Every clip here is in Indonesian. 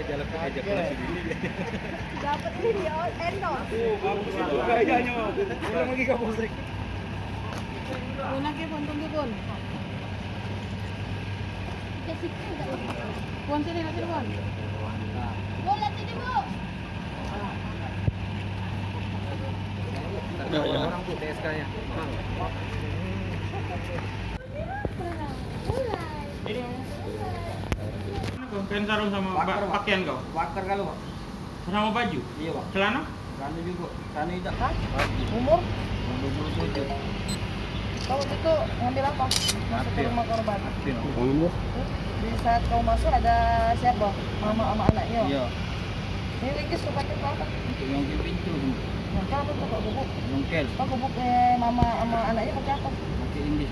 Jalan ke ejakulasi dini. Dapat ini endorse. Bagus itu gayanya. Ulang lagi ke Polsek. Guna ke pon tunggu pon. Pon sini nanti pon. Bola sini bu. Ada orang tuh TSK-nya. Kain sarung sama pakaian kau? Bakar kalau Pak. Sama baju? Iya Pak. Celana? Celana juga. Celana tidak. Umur? 27. Kau itu ngambil apa? Masuk ke rumah korban. Umur? Di saat kau masuk ada siapa? Mama sama anaknya. Iya. Ini ringkis kau pakai apa? Untuk nyongkel pintu. Nyongkel apa tuh kau gubuk? Nyongkel. Kau gubuk mama sama anaknya pakai apa? Pakai Inggris.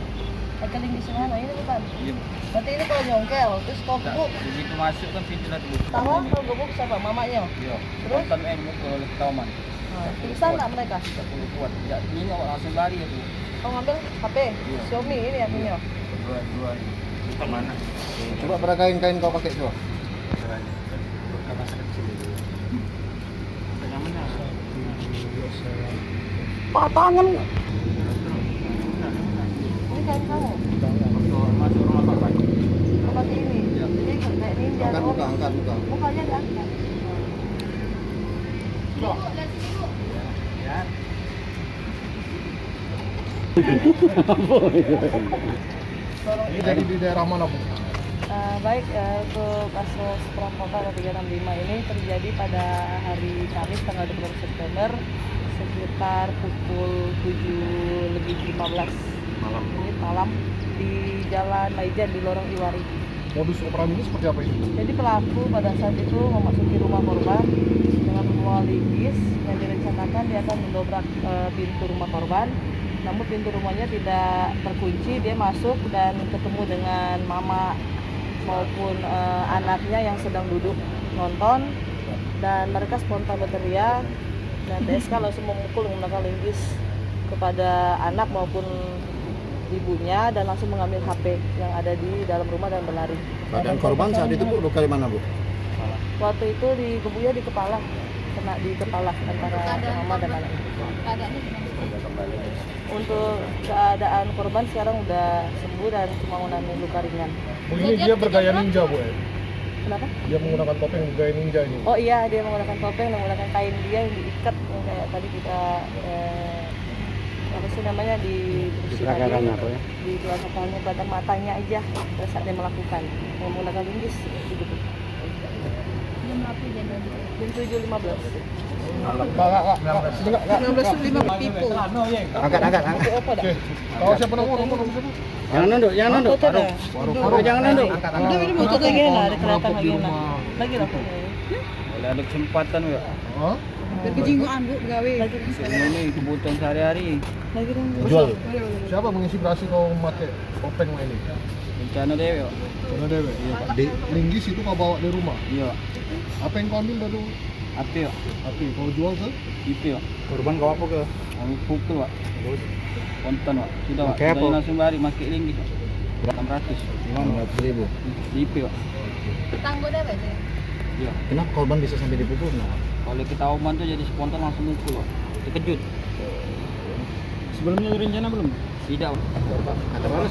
Pakai ringkis mana? Ini bukan? Iya. Berarti ini kau nyongkel, terus kau Tak, gubuk. begitu masuk kan pintu nanti buka. Tahu kau gubuk siapa? Mamanya? Iya. Terus? Tonton mukul oleh taman. Pingsan nggak mereka? 10 kuat. Ya, ini langsung lari itu. Kau ngambil HP? Iya. Xiaomi ini ya punya? Dua. Ke mana? Coba berapa kain kau pakai coba. Yang mana? Patangan. Ini kain kamu? Waktu masuk rumah korban. Kau pakai ini? Iya. Jadi kayak ninja. Angkat muka, angkat muka. Mukanya diangkat. Ya. Ini jadi di daerah mana, Bu? Baik, untuk kasus perampokan 365 ini terjadi pada hari Kamis tanggal 20 September sekitar pukul 7:15 malam di Jalan Maijen di Lorong Iwari. Modus operandi ini seperti apa ini? Jadi pelaku pada saat itu memasuki rumah korban dengan membawa linggis yang direncanakan dia akan mendobrak pintu rumah korban. Namun pintu rumahnya tidak terkunci, dia masuk dan ketemu dengan mama maupun anaknya yang sedang duduk nonton dan mereka spontan berteriak dan TSK langsung memukul menggunakan linggis kepada anak maupun ibunya dan langsung mengambil HP yang ada di dalam rumah dan berlari. Badan korban saat itu, Bu, luka di mana, Bu? Waktu itu digebuya di kepala, kena di kepala antara mama dan anak. Untuk keadaan korban sekarang udah sembuh dan cuma mengalami luka ringan. Bu, ini dia bergaya ninja, Bu. Kenapa? Dia menggunakan topeng bergaya ninja ini. Oh iya, dia menggunakan topeng dan menggunakan kain dia yang diikat yang kayak tadi kita apa sih namanya di belakangnya pada matanya aja pada saat dia melakukan menggunakan linggis gitu. Jam 7.15. Enggak. 19.5 pipo. Angkat. Apa dah? Kalau siapa nomor siapa? Jangan nunduk. Jangan nunduk. Udah ini motor lagi lah, ada kelihatan lagi lah. Lagi lah. Boleh ada kesempatan ya. Hah? Kejingguan Bu gawe. Lagi Ini kebutuhan sehari-hari. lagi dong. Jual. Siapa menginspirasi kau memakai topeng ini? Bencana dewe. Karena dewe. Iya, Pak. Di linggis itu kau bawa di rumah. Iya. Apa yang kau ambil dari Api ya. api? Kau jual ke? Itu ya. Korban kau apa ke? Kami pukul Pak. Konten Pak. Sudah Pak. Pakai apa? Sudah langsung lari pakai linggis Pak. 600. 500.000. Di IP Pak. Tanggo deh Pak. Iya. Kenapa korban bisa sampai dipukul? Kalau kita oman tuh jadi spontan langsung mukul Pak. Terkejut. Sebelumnya rencana belum? Tidak Pak. Kata mana